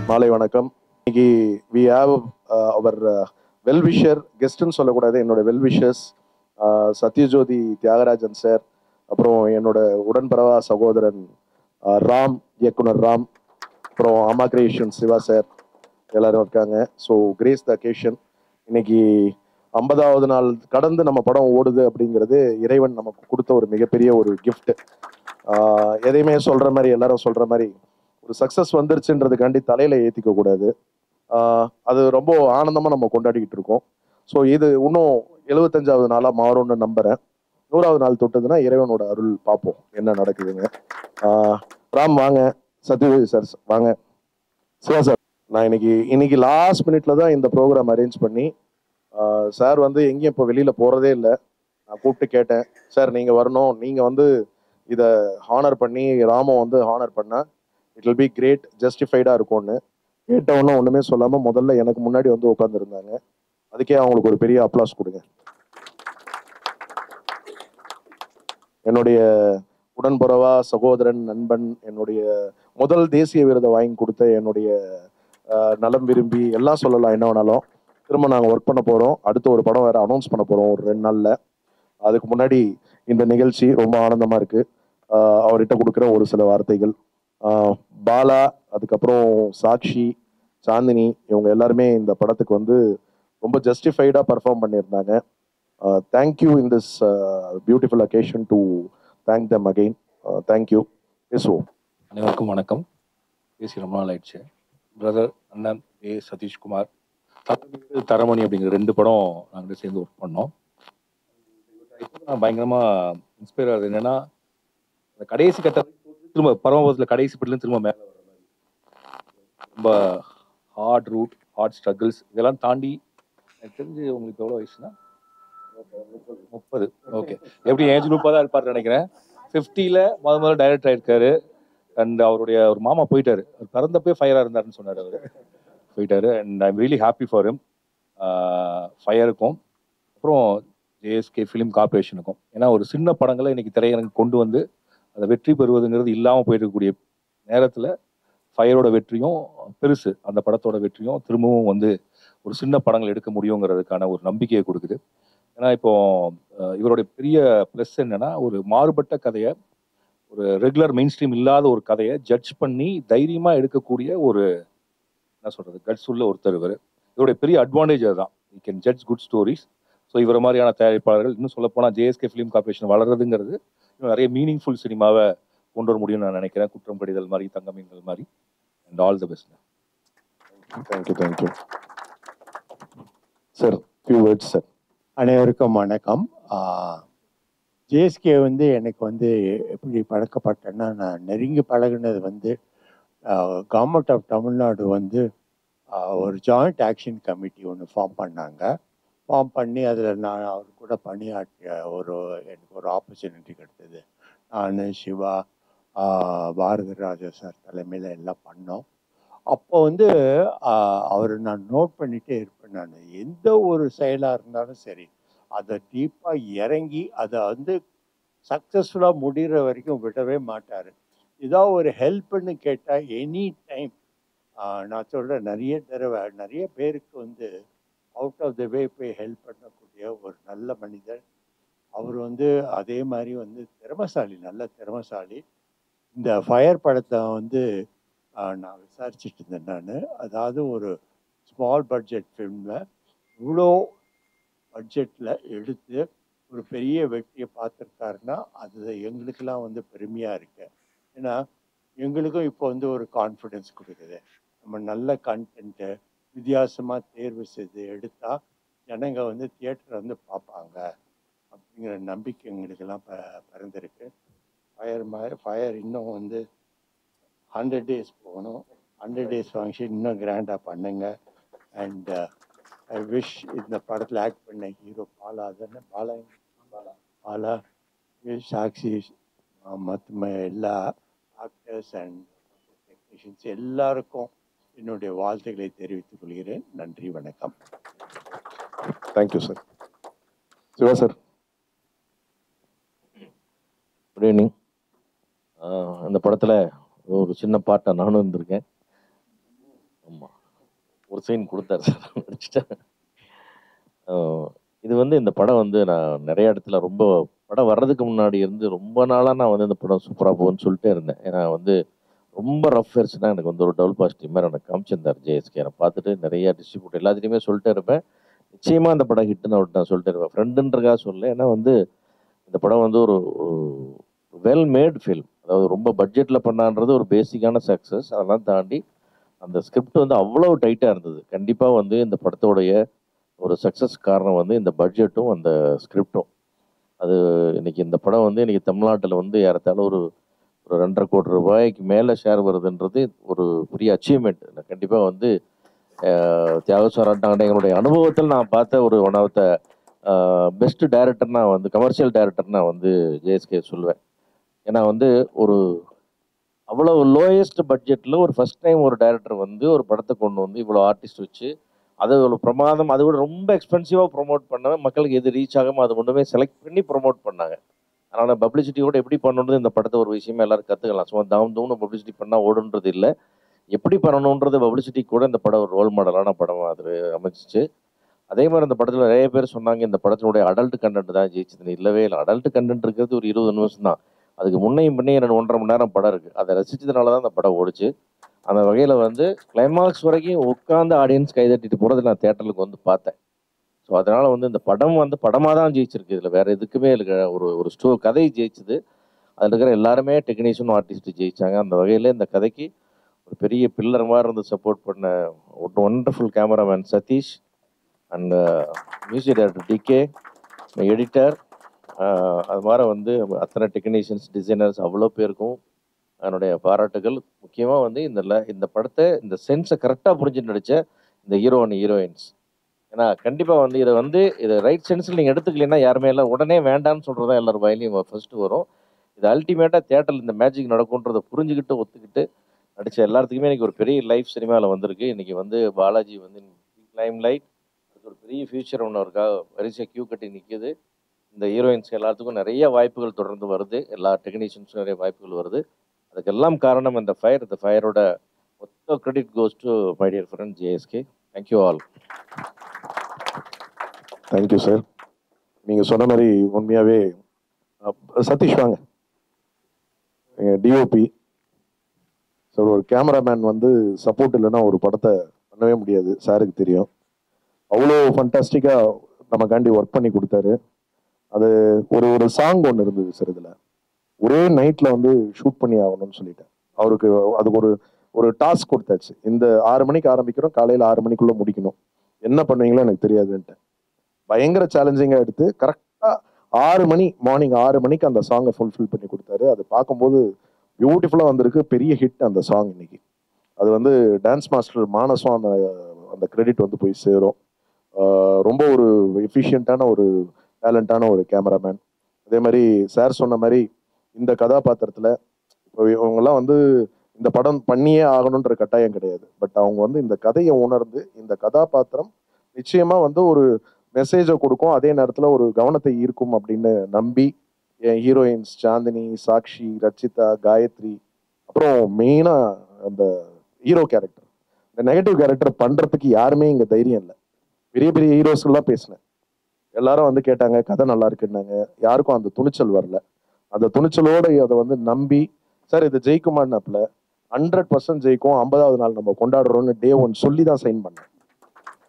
மாலை வணக்கம். இன்னைக்கு வி ஹாவ் அவர் வெல்விஷர் கெஸ்ட்னு சொல்லக்கூடாது, என்னோட வெல்விஷர்ஸ் சத்யஜோதி தியாகராஜன் சார், அப்புறம் என்னோட உடன்பரவா சகோதரன் ராம், இயக்குனர் ராம், அப்புறம் அம்மா கிரியேஷன் சிவா சார் எல்லாரும் இருக்காங்க. ஸோ கிரேஸ் த அக்கேஷன். இன்னைக்கு 50வது நாள் கடந்து நம்ம படம் ஓடுது அப்படிங்கிறது இறைவன் நமக்கு கொடுத்த ஒரு மிகப்பெரிய ஒரு கிஃப்ட். எதையுமே சொல்ற மாதிரி எல்லாரும் சொல்ற மாதிரி ஒரு சக்சஸ் வந்துருச்சுன்றதுக்காண்டி தலையில ஏத்திக்க கூடாது. அது ரொம்ப ஆனந்தமா நம்ம கொண்டாடிக்கிட்டு இருக்கோம். ஸோ இது இன்னும் 75வது நாளா மாறும்னு நம்புறேன். 100வது நாள் தொட்டதுன்னா இறைவனோட அருள் பார்ப்போம் என்ன நடக்குதுங்க. ராம் வாங்க, சத்யஜோதி சார் வாங்க, சிவா சார். நான் இன்னைக்கு லாஸ்ட் மினிட்ல தான் இந்த ப்ரோக்ராம் அரேஞ்ச் பண்ணி, சார் வந்து எங்கேயும் இப்போ வெளியில போறதே இல்லை. நான் கூப்பிட்டு கேட்டேன், சார் நீங்க வரணும், நீங்க வந்து இதை ஹானர் பண்ணி ராமோ வந்து ஹானர் பண்ணா இட் வில் பி கிரேட், ஜஸ்டிஃபைடா இருக்கும்னு. கேட்டவொன்னும் ஒண்ணுமே சொல்லாம முதல்ல எனக்கு முன்னாடி வந்து உட்காந்துருந்தாங்க. அதுக்கே அவங்களுக்கு ஒரு பெரிய அப்ளாஸ் கொடுங்க. என்னுடைய உடன்புறவா சகோதரன், நண்பன், என்னுடைய முதல் தேசிய விருதை வாங்கி கொடுத்த என்னுடைய நலம் விரும்பி எல்லாம் சொல்லலாம், என்ன வேணாலும். திரும்ப நாங்கள் ஒர்க் பண்ண போகிறோம். அடுத்த ஒரு படம் வேறு அனௌன்ஸ் பண்ண போகிறோம் ஒரு 2 நாளில். அதுக்கு முன்னாடி இந்த நிகழ்ச்சி ரொம்ப ஆனந்தமாக இருக்குது. அவர்கிட்ட கொடுக்குற ஒரு சில வார்த்தைகள். பாலா, அதுக்கப்புறம் சாக்ஷி, சாந்தினி, இவங்க எல்லாருமே இந்த படத்துக்கு வந்து ரொம்ப ஜஸ்டிஃபைடாக பர்ஃபார்ம் பண்ணியிருந்தாங்க. Thank you in this beautiful occasion to thank them again. Thank you. பேசுவோம். அனைவருக்கும் வணக்கம். பேசி ரொம்ப நாள் ஆயிடுச்சு. பிரதர் அண்ணன் சதீஷ்குமார், தரமணி அப்படிங்கிற 2 படம் நாங்கள் சேர்ந்து ஒர்க் பண்ணோம். நான் பயங்கரமாக இன்ஸ்பயர் ஆகுது. என்னன்னா, அந்த கடைசி கட்டத்தில் திரும்ப பரமபதத்தில் கடைசி பட்டிலும் திரும்ப மேலே வர மாதிரி ரொம்ப ஹார்ட் ரூட், ஹார்ட் ஸ்ட்ரகிள்ஸ் இதெல்லாம் தாண்டி எனக்கு தெரிஞ்சு உங்களுக்கு எவ்வளோ வயசுனா 30. ஓகே, எப்படி ஏஜ் குரூப்பாக தான் இருப்பார் நினைக்கிறேன். 50ல் முதல்ல டைரக்டர் ஆயிருக்காரு. அண்ட் அவருடைய ஒரு மாமா போயிட்டாரு. அவர் பிறந்தப்பே ஃபயராக இருந்தாருன்னு சொன்னார். அவர் போயிட்டாரு. And I am really happy for him. ஃபயருக்கும் அப்புறம் ஜேஎஸ்கே ஃபிலிம் கார்பரேஷனுக்கும். ஏன்னா ஒரு சின்ன படங்களை இன்னைக்கு திரையரங்கு கொண்டு வந்து அதை வெற்றி பெறுவதுங்கிறது இல்லாமல் போயிருக்கக்கூடிய நேரத்தில் ஃபயரோட வெற்றியும் பெருசு, அந்த படத்தோட வெற்றியும் திரும்பவும் வந்து ஒரு சின்ன படங்கள் எடுக்க முடியுங்கிறதுக்கான ஒரு நம்பிக்கையை கொடுக்குது. ஏன்னா இப்போ இவருடைய பெரிய ப்ளஸ் என்னன்னா, ஒரு மாறுபட்ட கதையை, ஒரு ரெகுலர் மெயின் ஸ்ட்ரீம் இல்லாத ஒரு கதையை ஜட்ஜ் பண்ணி தைரியமாக எடுக்கக்கூடிய ஒரு என்ன சொல்கிறது கட்ஸ் உள்ள ஒருத்தர் இவர். இதோடைய பெரிய அட்வான்டேஜ் அதுதான். You can judge good stories. So இவரை மாதிரியான தயாரிப்பாளர்கள், இன்னும் சொல்லப்போனால் ஜேஎஸ்கே ஃபிலிம் கார்பரேஷன் வளர்றதுங்கிறது இன்னும் நிறைய மீனிங்ஃபுல் சினிமாவை கொண்டு வர முடியும்னு நான் நினைக்கிறேன். குற்றம் கடிதல் மாதிரி, தங்க மீன்கள் மாதிரி. And all the best. Thank you sir. Few words sir. அனைவருக்கும் வணக்கம். ஜேஎஸ்கே வந்து எனக்கு வந்து எப்படி பழக்கப்பட்டேன்னா, நான் நெருங்கி பழகினது வந்து கவர்மெண்ட் ஆஃப் தமிழ்நாடு வந்து ஒரு ஜாயிண்ட் ஆக்ஷன் கமிட்டி ஒன்று ஃபார்ம் பண்ணாங்க. ஃபார்ம் பண்ணி அதில் நான் அவர் கூட பணியாற்றிய எனக்கு ஒரு ஆப்பர்ச்சுனிட்டி கிடைத்தது. நான், சிவா, பாரதிராஜா சார் தலைமையில் எல்லாம் பண்ணோம். அப்போ வந்து அவர் நான் நோட் பண்ணிகிட்டே இருப்பேன். நான் எந்த ஒரு செயலாக இருந்தாலும் சரி, அதை டீப்பாக இறங்கி அதை வந்து சக்ஸஸ்ஃபுல்லாக முடிகிற வரைக்கும் விடவே மாட்டார். ஏதாவது ஒரு ஹெல்ப்புன்னு கேட்டால் எனி டைம், நான் சொல்கிறேன், நிறைய தடவை நிறைய பேருக்கு வந்து அவுட் ஆஃப் த வே போய் ஹெல்ப் பண்ணக்கூடிய ஒரு நல்ல மனிதர் அவர். வந்து அதே மாதிரி வந்து திறமைசாலி, நல்ல திறமைசாலி. இந்த ஃபயர் படத்தை வந்து நான் விசாரிச்சுட்டு இருந்தேன். நான் அதாவது ஒரு ஸ்மால் பட்ஜெட் ஃபிலிமில் இவ்வளோ பட்ஜெட்டில் எடுத்து ஒரு பெரிய வெற்றியை பார்த்துருக்காருன்னா அது எங்களுக்கெல்லாம் வந்து பெருமையாக இருக்கு. ஏன்னா எங்களுக்கும் இப்போ வந்து ஒரு கான்ஃபிடென்ஸ் கொடுக்குது. நம்ம நல்ல கண்டென்ட்டு வித்தியாசமாக தேர்வு செய்து எடுத்தால் ஜனங்க வந்து தியேட்டரை வந்து பார்ப்பாங்க அப்படிங்கிற நம்பிக்கை எங்களுக்கெல்லாம் பிறந்திருக்கு. ஃபயர் இன்னும் வந்து 100 days போகணும். 100 days ஃபங்க்ஷன் இன்னும் கிராண்டாக பண்ணுங்க. அண்ட் ஐ விஷ் இந்த படத்தில் ஆக்ட் பண்ண ஹீரோ பாலா தானே, பாலா, சாக்ஷி, மற்ற எல்லா ஆக்டர்ஸ் அண்ட் டெக்னீஷியன்ஸ் எல்லாருக்கும் என்னுடைய வாழ்த்துக்களை தெரிவித்துக் கொள்கிறேன். நன்றி, வணக்கம். Thank you sir. Siva sir. Good evening. அந்த படத்தில் ஒரு சின்ன பாட்டை நானும் இருந்திருக்கேன். ஆமாம், ஒரு சீன் கொடுத்தாரு சார், நடிச்சிட்டேன். இது வந்து இந்த படம் வந்து நான் நிறைய இடத்துல ரொம்ப படம் வர்றதுக்கு முன்னாடி இருந்து ரொம்ப நாளாக நான் வந்து இந்த படம் சூப்பராக போகும்னு சொல்லிட்டே இருந்தேன். ஏன்னா வந்து ரொம்ப ரஃப் ஃபேர்ஸ்னால் எனக்கு வந்து ஒரு டபுள் பாசிட்டிவ் மாதிரி எனக்கு காமிச்சிருந்தார் ஜேஎஸ்கே. நான் பார்த்துட்டு நிறைய டிஸ்ட்ரிபியூட் எல்லாத்துலேயுமே சொல்லிட்டே இருப்பேன். நிச்சயமாக இந்த படம் ஹிட்டுன்னு அவர்கிட்ட நான் சொல்லிட்டே இருப்பேன். ஃப்ரெண்டுன்றக்காக சொல்ல, ஏன்னா வந்து இந்த படம் வந்து ஒரு வெல் மேட் ஃபில்ம். அதாவது ரொம்ப பட்ஜெட்டில் பண்ணான்றது ஒரு பேசிக்கான சக்ஸஸ். அதெல்லாம் தாண்டி அந்த ஸ்கிரிப்ட் வந்து அவ்வளோ டைட்டாக இருந்தது. கண்டிப்பாக வந்து இந்த படத்தோடைய ஒரு சக்ஸஸ் காரணம் வந்து இந்த பட்ஜெட்டும் அந்த ஸ்கிரிப்டும். அது இன்னைக்கு இந்த படம் வந்து இன்னைக்கு தமிழ்நாட்டில் வந்து ஏறத்தாழ ஒரு ஒரு 2.5 கோடி ரூபாய்க்கு மேலே ஷேர் வருதுன்றது ஒரு பெரிய அச்சீவ்மெண்ட். நான் கண்டிப்பாக வந்து தியாக சாராட்டாங்க எங்களுடைய அனுபவத்தில் நான் பார்த்த ஒரு one of the best director நான் வந்து கமர்ஷியல் டைரக்டர் நான் வந்து ஜேஎஸ்கே சொல்லுவேன். ஏன்னா வந்து ஒரு அவ்வளோ லோயஸ்ட் பட்ஜெட்டில் ஒரு ஃபர்ஸ்ட் டைம் ஒரு டைரக்டர் வந்து ஒரு படத்தை கொண்டு வந்து இவ்வளோ ஆர்டிஸ்ட் வச்சு அதை ஒரு பிரமாதம், அதை விட ரொம்ப எக்ஸ்பென்சிவாக ப்ரொமோட் பண்ண மக்களுக்கு எது ரீச் ஆகாமல் அதை கொண்டு போய் செலக்ட் பண்ணி ப்ரொமோட் பண்ணாங்க. அதனால் பப்ளிசிட்டியோட எப்படி பண்ணணுன்றது இந்த படத்தை ஒரு விஷயமா எல்லாரும் கற்றுக்கலாம். சும்மா தூம்னு பப்ளிசிட்டி பண்ணால் ஓடுன்றது இல்லை, எப்படி பண்ணணுன்றது பப்ளிசிட்டி கூட இந்த படம் ஒரு ரோல் மாடலான படம் அது அமைச்சிச்சு. அதே மாதிரி அந்த படத்தில் நிறைய பேர் சொன்னாங்க இந்த படத்தினுடைய அடல்ட் கண்டென்ட் தான் ஜெயிச்சதுன்னு. இல்லவே இல்லை, அடல்ட் கண்டென்ட் இருக்கிறது ஒரு 20 நிமிஷம் தான். அதுக்கு முன்னையும் பண்ணி 1.5 மணி நேரம் படம் இருக்குது. அதை ரசிச்சதுனால தான் அந்த படம் ஓடிச்சு. அந்த வகையில் வந்து கிளைமாக்ஸ் வரைக்கும் உட்காந்து ஆடியன்ஸ் கைதட்டிட்டு போகிறது நான் தேட்டருக்கு வந்து பார்த்தேன். ஸோ அதனால் வந்து இந்த படம் வந்து படமாக தான் ஜெயிச்சிருக்கு. இதில் வேறு எதுக்குமே இல்லை. ஒரு கதை ஜெயிச்சுது. அதில் இருக்கிற எல்லாருமே டெக்னீஷியனும் ஆர்டிஸ்ட்டு ஜெயிச்சாங்க. அந்த வகையில் இந்த கதைக்கு ஒரு பெரிய பில்லர் மாதிரி இருந்து சப்போர்ட் பண்ண ஒரு wonderful cameraman Sathish and music director DK, editor, அது மாதிரி வந்து அத்தனை டெக்னீஷியன்ஸ், டிசைனர்ஸ் அவ்வளோ பேருக்கும் அதனுடைய பாராட்டுகள். முக்கியமாக வந்து இந்த படத்தை இந்த சென்ஸை கரெக்டாக புரிஞ்சு நடித்த இந்த ஹீரோ அண்ட் ஹீரோயின்ஸ். ஏன்னா கண்டிப்பாக வந்து இதை ரைட் சென்ஸில் நீங்கள் எடுத்துக்கலைன்னா யாருமே எல்லாம் உடனே வேண்டான்னு சொல்கிறது தான் எல்லாரும் வாயிலையும் ஃபர்ஸ்ட்டு வரும். இது அல்டிமேட்டாக தேட்டரில் இந்த மேஜிக் நடக்கும்ன்றதை புரிஞ்சுக்கிட்டு ஒத்துக்கிட்டு நடித்த எல்லாத்துக்குமே இன்றைக்கி ஒரு பெரிய லைஃப் சினிமாவில் வந்திருக்கு. இன்றைக்கி வந்து பாலாஜி வந்து லைம் லைட், அதுக்கு ஒரு பெரிய ஃபியூச்சர் ஒன்று இருக்கா, வரிசையாக கியூ கட்டி நிற்கிது. இந்த ஹீரோயின்ஸ் எல்லாத்துக்கும் நிறைய வாய்ப்புகள் தொடர்ந்து வருது. எல்லா டெக்னீஷியன்ஸும் நிறைய வாய்ப்புகள் வருது. அதுக்கெல்லாம் காரணம் இந்த ஃபயரோட மொத்த credit goes to my dear friend JSK. Thank you all. Thank you sir. நீங்கள் சொன்ன மாதிரி உண்மையாகவே சதீஷ் வாங்க, டிஓபி சார். ஒரு கேமராமேன் வந்து சப்போர்ட் இல்லைன்னா ஒரு படத்தை பண்ணவே முடியாது, சாருக்கு தெரியும். அவ்வளோ ஃபண்டாஸ்டிக்காக நமக்காண்டி ஒர்க் பண்ணி கொடுத்தாரு. அது ஒரு சாங் ஒன்று இருந்தது சார், இதில் ஒரே நைட்டில் வந்து ஷூட் பண்ணி ஆகணும்னு சொல்லிட்டேன். அவருக்கு அதுக்கு ஒரு டாஸ்க் கொடுத்தாச்சு. இந்த 6 மணிக்கு ஆரம்பிக்கிறோம், காலையில் 6 மணிக்குள்ளே முடிக்கணும், என்ன பண்ணுவீங்களோ எனக்கு தெரியாதுன்ட்டு பயங்கர சேலஞ்சிங்காக எடுத்து கரெக்டாக 6 மணி, மார்னிங் 6 மணிக்கு அந்த சாங்கை ஃபுல்ஃபில் பண்ணி கொடுத்தாரு. அது பார்க்கும்போது பியூட்டிஃபுல்லாக வந்திருக்கு, பெரிய ஹிட் அந்த சாங் இன்னைக்கு. அது வந்து டான்ஸ் மாஸ்டர் மானஸும் அந்த கிரெடிட் வந்து போய் சேரும். ரொம்ப ஒரு எஃபிஷியண்ட்டான ஒரு டேலண்டான ஒரு கேமராமேன். அதே மாதிரி சார் சொன்ன மாதிரி இந்த கதாபாத்திரத்தில் இப்போ இவங்கெல்லாம் வந்து இந்த படம் பண்ணியே ஆகணுன்ற கட்டாயம் கிடையாது. பட் அவங்க வந்து இந்த கதையை உணர்ந்து இந்த கதாபாத்திரம் நிச்சயமாக வந்து ஒரு மெசேஜை கொடுக்கும், அதே நேரத்தில் ஒரு கவனத்தை ஈர்க்கும் அப்படின்னு நம்பி என் ஹீரோயின்ஸ் சாந்தினி, சாக்ஷி, ரச்சிதா, காயத்ரி, அப்புறம் மெயினாக அந்த ஹீரோ கேரக்டர், இந்த நெகட்டிவ் கேரக்டர் பண்ணுறதுக்கு யாருமே இங்கே தைரியம் இல்லை. பெரிய பெரிய ஹீரோஸ்கெல்லாம் பேசினேன், எல்லாரும் வந்து கேட்டாங்க கதை நல்லா இருக்குன்னாங்க. யாருக்கும் அந்த துணிச்சல் வரல. அந்த துணிச்சலோடு அதை வந்து நம்பி சார் இது ஜெயிக்குமான்னாப்புல 100% ஜெயிக்கும், 50வது நாள் நம்ம கொண்டாடுறோம்னு டே 1 சொல்லி தான் சைன் பண்ணேன்.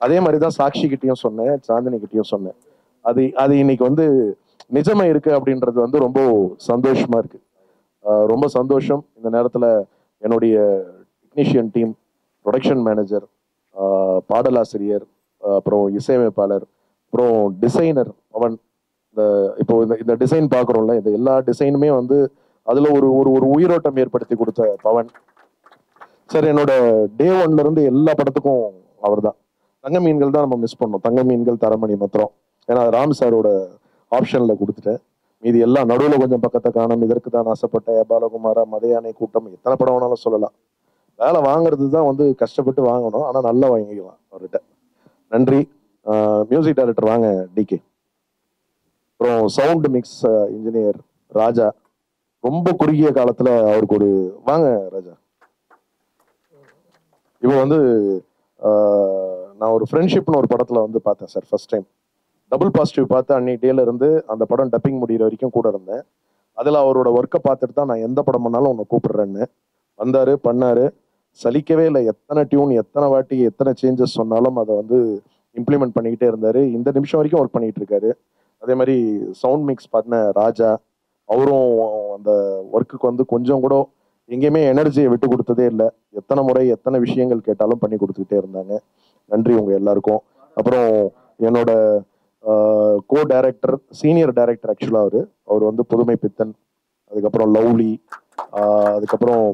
அதே மாதிரி தான் சாக்ஷி கிட்டையும் சொன்னேன், சாந்தினி கிட்டையும் சொன்னேன். அது இன்னைக்கு வந்து நிஜமா இருக்கு அப்படின்றது வந்து ரொம்ப சந்தோஷமா இருக்கு. ரொம்ப சந்தோஷம். இந்த நேரத்தில் என்னுடைய டெக்னீஷியன் டீம், ப்ரொடக்ஷன் மேனேஜர், பாடலாசிரியர், அப்புறம் இசையமைப்பாளர், அப்புறம் டிசைனர் பவன், இப்போ இந்த டிசைன் பார்க்குறோம்ல, இந்த எல்லா டிசைனுமே வந்து அதில் ஒரு உயிரோட்டம் ஏற்படுத்தி கொடுத்த பவன் சார். என்னோட டே 1ல இருந்து எல்லா படத்துக்கும் அவர் தான். தங்க மீன்கள் தான் நம்ம மிஸ் பண்ணோம், தங்க மீன்கள், தரமணி மாத்திரம். ஏன்னா ராம் சாரோட ஆப்ஷனில் கொடுத்துட்டேன். மீதி எல்லாம் நடுவில் கொஞ்சம் பக்கத்தை காணும், இதற்கு தான் ஆசைப்பட்ட, பாலகுமாரா, மதையானை கூட்டம், எத்தனை படம் வேணாலும் சொல்லலாம். வேலை வாங்குறது தான் வந்து கஷ்டப்பட்டு வாங்கணும், ஆனால் நல்லா வாங்கிக்கலாம் அவர்கிட்ட. நன்றி. மியூசிக் டைரக்டர் வாங்க டிகே. அப்புறம் சவுண்ட் மிக்ஸ் இன்ஜினியர் ராஜா. ரொம்ப குறுகிய காலத்தில் அவருக்கு வாங்க ராஜா. இப்போ வந்து நான் ஒரு ஃப்ரெண்ட்ஷிப்னு ஒரு படத்தில் வந்து பார்த்தேன் sir first time. Double positive பார்த்து அன்னைக்கு டேல இருந்து அந்த படம் டப்பிங் முடிகிற வரைக்கும் கூட இருந்தேன். அதில் அவரோட ஒர்க்கை பார்த்துட்டு தான் நான் எந்த படம் பண்ணாலும் உன்னை கூப்பிடுறேன்னு வந்தார், பண்ணார். சலிக்கவே இல்லை. எத்தனை டியூன், எத்தனை வாட்டி, எத்தனை சேஞ்சஸ் சொன்னாலும் அதை வந்து இம்ப்ளிமெண்ட் பண்ணிக்கிட்டே இருந்தார். இந்த நிமிஷம் வரைக்கும் ஒர்க் பண்ணிகிட்டு இருக்காரு. அதே மாதிரி சவுண்ட் மிக்ஸ் பண்ண ராஜா, அவரும் அந்த ஒர்க்குக்கு வந்து கொஞ்சம் கூட எங்கேயுமே எனர்ஜியை விட்டு கொடுத்ததே இல்லை. எத்தனை முறை எத்தனை விஷயங்கள் கேட்டாலும் பண்ணி கொடுத்துக்கிட்டே இருந்தாங்க. நன்றி உங்கள் எல்லாருக்கும். அப்புறம் என்னோட கோ டைரக்டர், சீனியர் டைரக்டர் ஆக்சுவலாக அவர் வந்து புதுமை பித்தன், அதுக்கப்புறம் லவ்லி, அதுக்கப்புறம்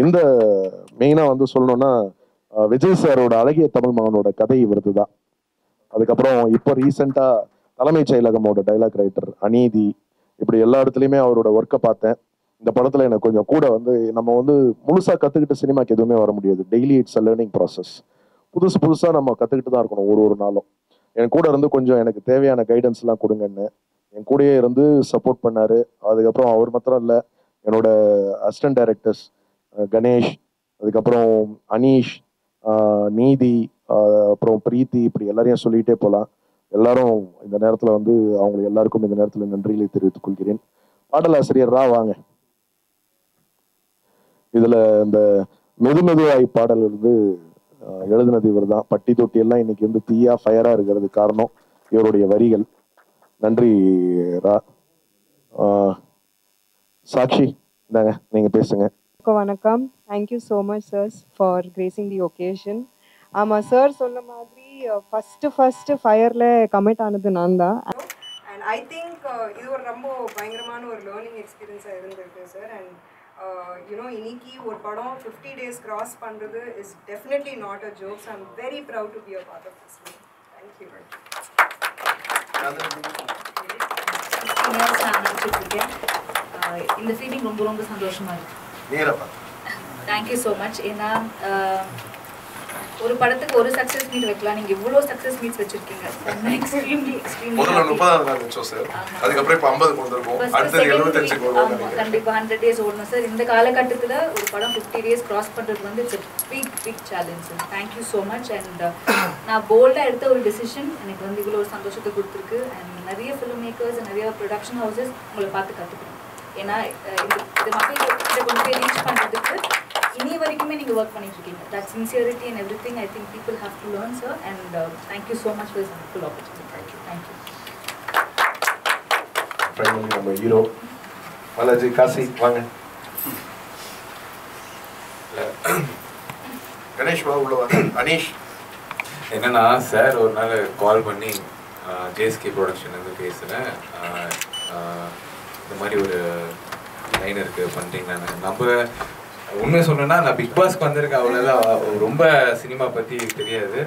இந்த மெயினாக வந்து சொல்லணும்னா விஜய் சாரோட அழகிய தமிழ் மகனோட கதை இவரது தான். அதுக்கப்புறம் இப்போ ரீசெண்டாக தலைமைச் செயலகமோட டைலாக் ரைட்டர் அநீதி, இப்படி எல்லா இடத்துலையுமே அவரோட ஒர்க்கை பார்த்தேன். இந்த படத்தில் எனக்கு கொஞ்சம் கூட வந்து நம்ம வந்து முழுசாக கற்றுக்கிட்டு சினிமாக்கு எதுவுமே வர முடியாது. Daily it's a learning process. புதுசாக நம்ம கற்றுக்கிட்டு தான் இருக்கணும் ஒரு நாளும். என் கூட இருந்து கொஞ்சம் எனக்கு தேவையான கைடன்ஸ்லாம் கொடுங்கன்னு என் கூடயே இருந்து சப்போர்ட் பண்ணார். அதுக்கப்புறம் அவர் மாத்திரம் இல்லை, என்னோட அசிஸ்டன்ட் டைரக்டர்ஸ் கணேஷ், அதுக்கப்புறம் அனீஷ், நீதி, அப்புறம் பிரீத்தி, இப்படி எல்லாரையும் சொல்லிகிட்டே போகலாம். எல்லாரும் இந்த நேரத்தில் வந்து அவங்க எல்லாருக்கும் இந்த நேரத்தில் நன்றிகளை தெரிவித்துக் கொள்கிறேன். பாடலாசிரியர் வாங்க. இதில் இந்த மெதுமெதுவாய் பாடல் வந்து எழுதினது இவர் தான். பட்டி தொட்டி எல்லாம் இன்னைக்கு வந்து தீயா ஃபயரா இருக்கிறது காரணம் இவருடைய வரிகள். நன்றி ரா. சாக்ஷி, இந்தாங்க நீங்க பேசுங்க. வணக்கம். Thank you so much sir for grazing the occasion. ஆமாம் சார் சொன்ன மாதிரி ஃபஸ்ட்டு ஃபயரில் கமிட் ஆனது நான் தான். அண்ட் ஐ திங்க் இது ஒரு ரொம்ப பயங்கரமான ஒரு லேர்னிங் எக்ஸ்பீரியன்ஸாக இருந்திருக்கு சார். அண்ட் யூனோ இன்னைக்கு ஒரு படம் 50 days கிராஸ் பண்ணுறது is definitely not a joke. I am very proud to be a part of this. Thank you. இந்த ஃபீலிங் ரொம்ப ரொம்ப சந்தோஷமா இருக்கு. Thank you so much. ஏன்னா ஒரு படத்துக்கு ஒரு சக்ஸஸ் மீட் வைக்கலாம், நீங்க இவ்வளோ சக்ஸஸ் மீட்ஸ் வச்சிருக்கீங்க. முதல்ல 30 நாள் வச்சோம் சார். அதுக்கப்புறம் இப்போ 50 கொண்டு வந்திருக்கோம். அடுத்து 75 கொண்டு வரோம். கண்டிப்பா 100 days ஓடணும் சார். இந்த காலகட்டத்தில் ஒரு படம் 50 days கிராஸ் பண்றது வந்து it's big challenge. Thank you so much. And நான் போல்டாக எடுத்த ஒரு டெசிஷன் எனக்கு வந்து இவ்வளோ ஒரு சந்தோஷத்தை கொடுத்துருக்கு. அண்ட் நிறைய ஃபிலிம் மேக்கர்ஸ், நிறைய ப்ரொடக்ஷன் ஹவுசஸ் உங்களை பார்த்து கற்றுக்கணும். ஏன்னா இது மக்கள்கிட்ட கொண்டு போய் ரீச் பண்ணுறதுக்கு இனி வரைக்குமே நீங்கள் ஒர்க் பண்ணிட்டு இருக்கீங்க. That sincerity and every thing I think people have to learn sir. And thank you so much for this full opportunity. Thank you. Finally நம்ம ஹீரோ பாலாஜி காசி வாங்க. கணேஷ் வா உள்ள வா. அனீஷ் என்னன்னா சார் ஒரு நாள் கால் பண்ணி ஜேஎஸ்கே ப்ரொடக்ஷன்லேருந்து பேசுகிறேன், இந்த மாதிரி ஒரு லைன் இருக்குது பண்ணுறீங்களான்னு. நம்ம உண்மையை சொல்லணும்னா நான் பிக் பாஸ்க்கு வந்திருக்கேன், அவ்வளோதான். ரொம்ப சினிமா பற்றி தெரியாது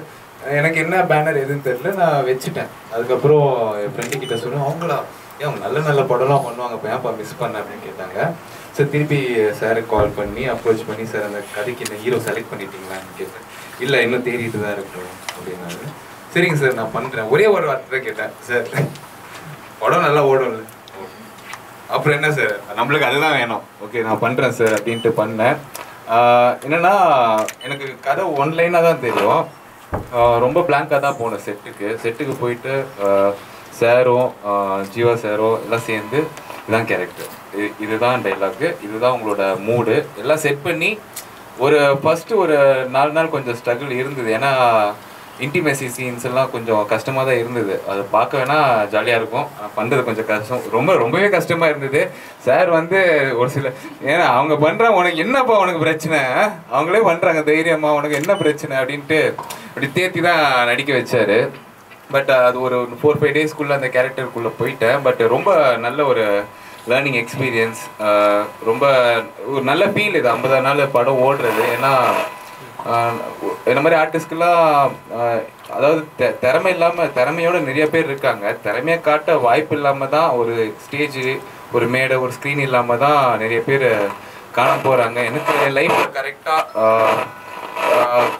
எனக்கு. என்ன பேனர் எதுன்னு தெரியல, நான் வச்சுட்டேன். அதுக்கப்புறம் என் ஃப்ரெண்டுக்கிட்ட சொன்னேன், அவங்களா ஏன் அவங்க நல்ல நல்ல படம்லாம் பண்ணுவாங்க, இப்போ ஏன்ப்பா மிஸ் பண்ண அப்படின்னு கேட்டாங்க. சார் திருப்பி சாருக்கு கால் பண்ணி அப்ரோச் பண்ணி, சார் அந்த கதைக்கு இந்த ஹீரோ செலக்ட் பண்ணிட்டீங்களான்னு கேட்டேன். இல்லை இன்னும் தேடிட்டு தான் இருக்கணும் அப்படின்னாரு. சரிங்க சார் நான் பண்ணுறேன். ஒரே ஒரு வார்த்தை தான் கேட்டேன், சார் படம் நல்லா ஓடும், அப்புறம் என்ன சார் நம்மளுக்கு அதுதான் வேணும், ஓகே நான் பண்ணுறேன் சார் அப்படின்ட்டு பண்ணேன். என்னென்னா எனக்கு கதை ஒன்லைனாக தான் தெரியும். ரொம்ப பிளாங்காக தான் போனேன் செட்டுக்கு போயிட்டு சாரும் ஜீவா சாரும் எல்லாம் சேர்ந்து இதுதான் கேரக்டர், இதுதான் டைலாக்கு, இதுதான் உங்களோட மூடு எல்லாம் செட் பண்ணி ஒரு ஃபஸ்ட்டு ஒரு 4 நாள் கொஞ்சம் ஸ்ட்ரகிள் இருந்தது. ஏன்னா இன்டிமேசி சீன்ஸ் எல்லாம் கொஞ்சம் கஷ்டமாக தான் இருந்தது. அதை பார்க்க வேணால் ஜாலியாக இருக்கும், பண்ணுறது கொஞ்சம் கஷ்டம், ரொம்பவே கஷ்டமாக இருந்தது. சார் வந்து ஒரு சில ஏன்னா அவங்க பண்ணுறாங்க, உனக்கு என்னப்பா உனக்கு பிரச்சனை, அவங்களே பண்ணுறாங்க தைரியமாக, உனக்கு என்ன பிரச்சனை அப்படின்ட்டு அப்படி தேத்தி தான் நடிக்க வச்சார். பட் அது ஒரு 4-5 டேஸ்க்குள்ளே அந்த கேரக்டருக்குள்ளே போயிட்டேன். பட் ரொம்ப நல்ல ஒரு லேர்னிங் எக்ஸ்பீரியன்ஸ், ரொம்ப ஒரு நல்ல ஃபீல் இது 50 நாள் படம் ஓடுறது. ஏன்னா இந்த மாதிரி ஆர்டிஸ்ட்கெல்லாம் அதாவது திறமை இல்லாமல், திறமையோட நிறைய பேர் இருக்காங்க, திறமையை காட்ட வாய்ப்பு இல்லாமல் தான் ஒரு ஸ்டேஜு, ஒரு மேடை, ஒரு ஸ்க்ரீன் இல்லாமல் தான் நிறைய பேர் காண போகிறாங்க. எனக்கு லைஃப்பில்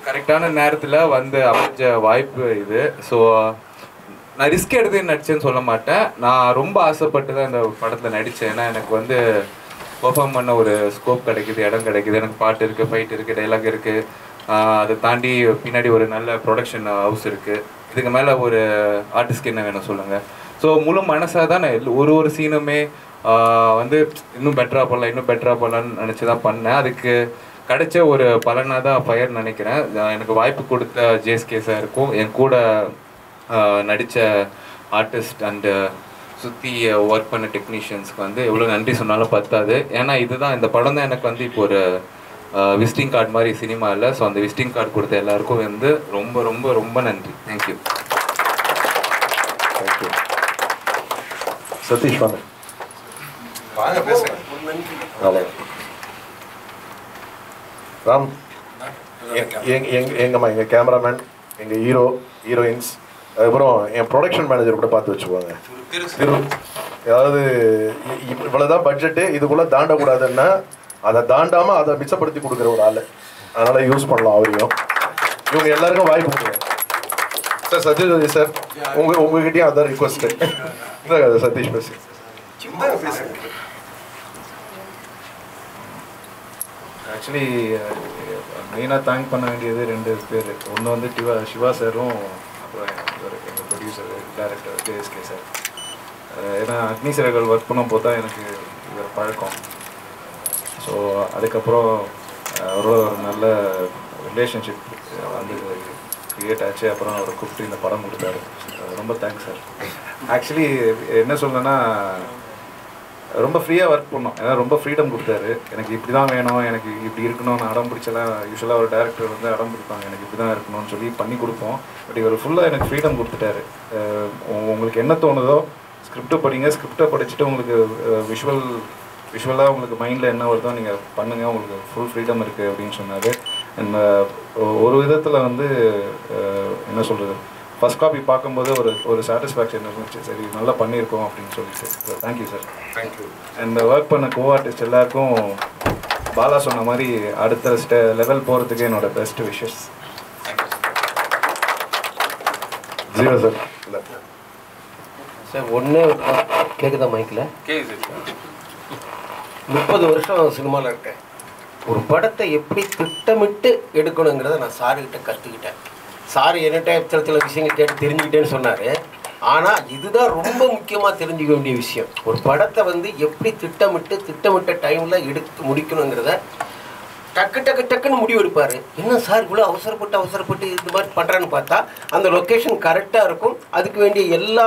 கரெக்டான நேரத்தில் வந்து அமைஞ்ச வாய்ப்பு இது. ஸோ நான் ரிஸ்க் எடுத்து நடிச்சேன்னு சொல்ல மாட்டேன், நான் ரொம்ப ஆசைப்பட்டு தான் இந்த படத்தில் நடித்தேன். ஏன்னா எனக்கு வந்து பெர்ஃபார்ம் பண்ண ஒரு ஸ்கோப் கிடைக்குது, இடம் கிடைக்குது, எனக்கு பாட்டு இருக்குது, ஃபைட் இருக்குது, டைலாக் இருக்குது, அதை தாண்டி பின்னாடி ஒரு நல்ல ப்ரொடக்ஷன் ஹவுஸ் இருக்குது. இதுக்கு மேலே ஒரு ஆர்டிஸ்ட்க்கு என்ன வேணும் சொல்லுங்கள். ஸோ முழு மனசாக தான் நான் ஒரு சீனுமே வந்து இன்னும் பெட்டராக பண்ணலான்னு நினச்சி தான் பண்ணேன். அதுக்கு கிடைச்ச ஒரு பலனாக தான் ஃபயர் நினைக்கிறேன். எனக்கு வாய்ப்பு கொடுத்த ஜேஎஸ்கே சாருக்கும் என் கூட நடித்த ஆர்டிஸ்ட் அண்டு சுற்றி ஒர்க் பண்ண டெக்னீஷியன்ஸ்க்கு வந்து எவ்வளோ நன்றி சொன்னாலும் பத்தாது. ஏன்னா இதுதான் இந்த படம் தான் எனக்கு வந்து இப்போ ஒரு விசிட்டிங் கார்டு மாதிரி சினிமாவில். ஸோ அந்த விசிட்டிங் கார்டு கொடுத்த எல்லாருக்கும் வந்து ரொம்ப ரொம்ப ரொம்ப நன்றி. தேங்க்யூ. தேங்க்யூ. சதீஷ் வாங்க. வாங்க பேசுங்க. ராம், எங்கம்மா எங்கள் கேமராமேன், எங்கள் ஹீரோயின்ஸ், அதுக்கப்புறம் என் ப்ரொடக்ஷன் மேனேஜர் கூட பார்த்து வச்சுக்குவாங்க. அதாவது இவ்வளோதான் பட்ஜெட்டு, இதுக்குள்ளே தாண்டக்கூடாதுன்னா அதை தாண்டாமல் அதை மிச்சப்படுத்தி கொடுக்குற ஒரு ஆள். அதனால் யூஸ் பண்ணலாம் அவரையும். இவங்க எல்லாருக்கும் வாய்ப்பு கொடுங்க சார். சத்யஜோதி சார், உங்ககிட்டயும் அதான் ரிக்வஸ்ட்டு. சதீஷ் பேசு. ஆக்சுவலி மெயினாக தேங்க் பண்ண வேண்டியது 2 பேர். ஒன்று வந்து சிவா சாரும், அப்புறம் எங்கள் ப்ரொடியூசர் டைரக்டர் ஜேஎஸ்கே சார். ஏன்னா அக்னி சிறகுகள் ஒர்க் பண்ண போது தான் எனக்கு இவர் பழக்கம். ஸோ அதுக்கப்புறம் ஒரு நல்ல ரிலேஷன்ஷிப் வந்து க்ரியேட் ஆச்சு. அப்புறம் அவரை கூப்பிட்டு இந்த படம் கொடுத்தாரு. ரொம்ப தேங்க்ஸ் சார். ஆக்சுவலி என்ன சொல்லணுன்னா, ரொம்ப ஃப்ரீயாக ஒர்க் பண்ணோம். ஏன்னா ரொம்ப ஃப்ரீடம் கொடுத்தாரு. எனக்கு இப்படி தான் வேணும், எனக்கு இப்படி இருக்கணும்னு அடம் பிடிச்சலாம். யூஸ்வலாக ஒரு டேரக்டர் வந்து அடம் பிடிப்பாங்க, எனக்கு இப்படி தான் இருக்கணும்னு சொல்லி பண்ணி கொடுப்போம். பட் இவர் ஃபுல்லாக எனக்கு ஃப்ரீடம் கொடுத்துட்டாரு. உங்களுக்கு என்ன தோணுதோ ஸ்கிரிப்டை படிங்க, ஸ்கிரிப்டை படிச்சுட்டு உங்களுக்கு விஷுவலாக உங்களுக்கு மைண்டில் என்ன வருதோ நீங்கள் பண்ணுங்கள், உங்களுக்கு ஃபுல் ஃப்ரீடம் இருக்குது அப்படின்னு சொன்னார். அண்ட் ஒரு விதத்தில் வந்து என்ன சொல்கிறது, ஃபர்ஸ்ட் காப்பி பார்க்கும்போது ஒரு சாட்டிஸ்ஃபேக்ஷன் இருந்துச்சு. சரி நல்லா பண்ணியிருக்கோம் அப்படின்னு சொல்லிட்டு. Thank you sir. Thank you. And work பண்ண கோ ஆர்டிஸ்ட் எல்லாருக்கும் பாலா சொன்ன மாதிரி அடுத்த லெவல் போகிறதுக்கு என்னோட best wishes. Zero sir. Sir ஒன்று கேட்குதா மைக்கில்? கேக்குது. 30 வருஷம் சினிமாவில் இருக்கேன். ஒரு படத்தை எப்படி திட்டமிட்டு எடுக்கணுங்கிறத நான் சாருக்கிட்ட கற்றுக்கிட்டேன். சார் என்கிட்ட சில விஷயங்கள் கேட்டு தெரிஞ்சுக்கிட்டேன்னு சொன்னார். ஆனால் இதுதான் ரொம்ப முக்கியமாக தெரிஞ்சுக்க வேண்டிய விஷயம். ஒரு படத்தை வந்து எப்படி திட்டமிட்ட டைமில் எடுத்து முடிக்கணுங்கிறத டக்குன்னு முடிவு எடுப்பார். என்ன சார் இவ்வளோ அவசரப்பட்டு இந்த மாதிரி பண்ணுறேன்னு பார்த்தா அந்த லொக்கேஷன் கரெக்டாக இருக்கும். அதுக்கு வேண்டிய எல்லா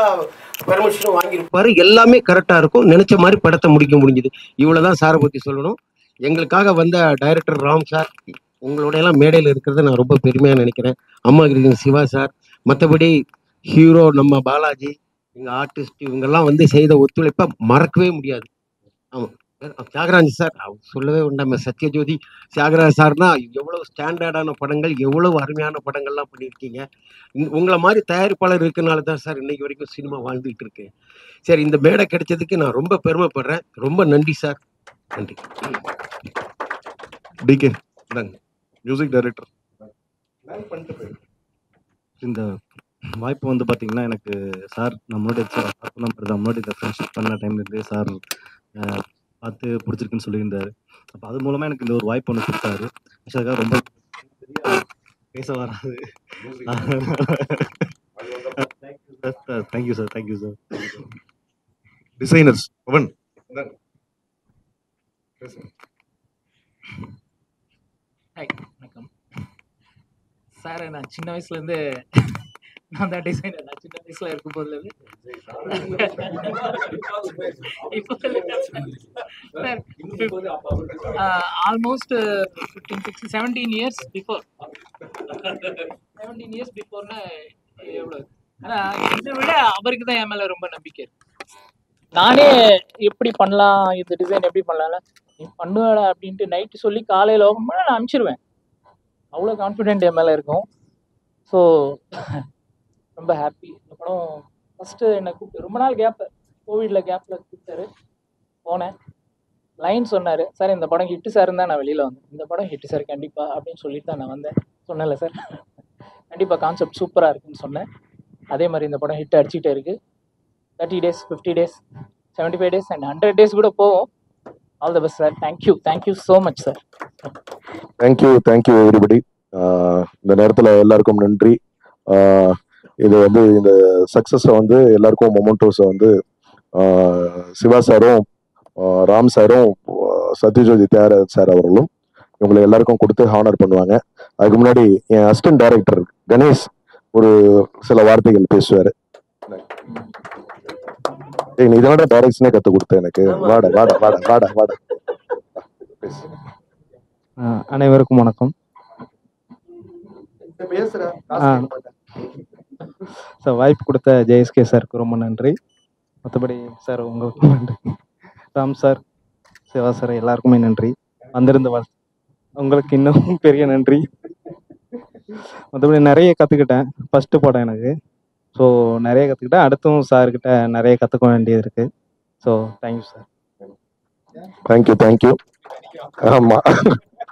பெர்மிஷனும் வாங்கியிருப்பாரு. எல்லாமே கரெக்டாக இருக்கும். நினச்ச மாதிரி படத்தை முடிஞ்சுது. இவ்வளோ தான் சாரை பற்றி சொல்லணும். எங்களுக்காக வந்த டைரக்டர் ராம் சார், உங்களோட எல்லாம் மேடையில் இருக்கிறத நான் ரொம்ப பெருமையாக நினைக்கிறேன். அம்மா கிருஷ்ணன் சிவா சார், மற்றபடி ஹீரோ நம்ம பாலாஜி, எங்கள் ஆர்டிஸ்ட், இவங்கெல்லாம் வந்து செய்த ஒத்துழைப்பை மறக்கவே முடியாது. ஆமாம், தியாகராஜ் சார் சொல்லவே உண்டாம. சத்யஜோதி தியாகராஜ் சார்னா எவ்வளோ ஸ்டாண்டர்டான படங்கள், எவ்வளவு அருமையான படங்கள்லாம் பண்ணியிருக்கீங்க. உங்களை மாதிரி தயாரிப்பாளர் இருக்கனால தான் சார் இன்னைக்கு வரைக்கும் சினிமா வாழ்ந்துகிட்டு இருக்கேன். சரி, இந்த மேடை கிடைச்சதுக்கு நான் ரொம்ப பெருமைப்படுறேன். ரொம்ப நன்றி சார். நன்றி. DK music director. இந்த வாய்ப்பு வந்து பார்த்தீங்கன்னா, எனக்கு சார் நம்மளோட இந்த ஃப்ரெண்ட்ஷிப் பண்ண டைம்லேருந்து சார் பார்த்து பிடிச்சிருக்குன்னு சொல்லியிருந்தாரு. அப்போ அது மூலமாக எனக்கு இந்த ஒரு வாய்ப்பு ஒன்று கொடுத்தாரு. அதுக்காக ரொம்ப பேச வராது. Thank you sir. டிசைனர்ஸ் பவன். வணக்கம் சார். நான் சின்ன வயசுலேருந்து நான் தான் டிசைனர். நான் சின்ன வயசுல இருக்கும் போதுலேருந்து ஆல்மோஸ்ட் 17 இயர்ஸ் பிஃபோர்னா எவ்வளோ. ஆனால் இதை விட அவருக்கு தான் என் மேலே ரொம்ப நம்பிக்கை இருக்கு. நானே எப்படி பண்ணலாம், இந்த டிசைன் எப்படி பண்ணலாம்ல நீ பண்ணுவேடா அப்படின்ட்டு நைட்டு சொல்லி காலையில் ஓப்பன் பண்ண நான் அனுப்பிச்சிடுவேன். அவ்வளோ கான்ஃபிடென்ட் என் மேலே இருக்கும். ஸோ ரொம்ப ஹாப்பி. இந்த படம் ஃபஸ்ட்டு என்னை கூப்பிட்டு ரொம்ப நாள் கோவிடில் கேப்பில் கூப்பிட்டாரு. போனேன், லைன் சொன்னார். சார் இந்த படம் ஹிட்டு சார் தான் நான் வெளியில் வந்தேன். இந்த படம் ஹிட்டு சார் கண்டிப்பாக அப்படின்னு சொல்லிட்டு தான் நான் வந்தேன். சொன்னேன்ல சார், கண்டிப்பாக கான்செப்ட் சூப்பராக இருக்குன்னு சொன்னேன். அதே மாதிரி இந்த படம் ஹிட் அடிச்சுட்டே இருக்குது. 30 days, 50 days, 75 days and 100 days கூட போவோம். All the best sir. Thank you so much sir. Thank you everybody. இந்த நேரத்தில் எல்லாருக்கும் நன்றி. இது வந்து இந்த சக்ஸஸை வந்து எல்லாருக்கும் மொமெண்டோஸை வந்து சிவா சாரும் ராம் சாரும் சத்யஜோதி தியாகராஜன் சார் அவர்களும் இவங்களை எல்லாருக்கும் கொடுத்து ஹானர் பண்ணுவாங்க. அதுக்கு முன்னாடி என் அசிஸ்டன்ட் டைரக்டர் கணேஷ் ஒரு சில வார்த்தைகள் பேசுவார். நீ இதோட டைரக்ஷனே கற்றுக் கொடுத்த எனக்கு. வாட வாட வாட வாட வாட. அனைவருக்கும் வணக்கம். சார் வாய்ப்பு கொடுத்த ஜேஎஸ்கே சாருக்கு ரொம்ப நன்றி. மற்றபடி சார் உங்களுக்கு நன்றி. ராம் சார், சிவா சார் எல்லாருக்குமே நன்றி. வந்திருந்த உங்களுக்கு இன்னும் பெரிய நன்றி. மற்றபடி நிறைய கற்றுக்கிட்டேன். ஃபஸ்ட்டு படம் எனக்கு. ஸோ நிறைய கற்றுக்கிட்டேன். அடுத்தும் சார்கிட்ட நிறைய கற்றுக்க வேண்டியது இருக்குது. So thank you sir. தேங்க்யூ. ஆமாம்.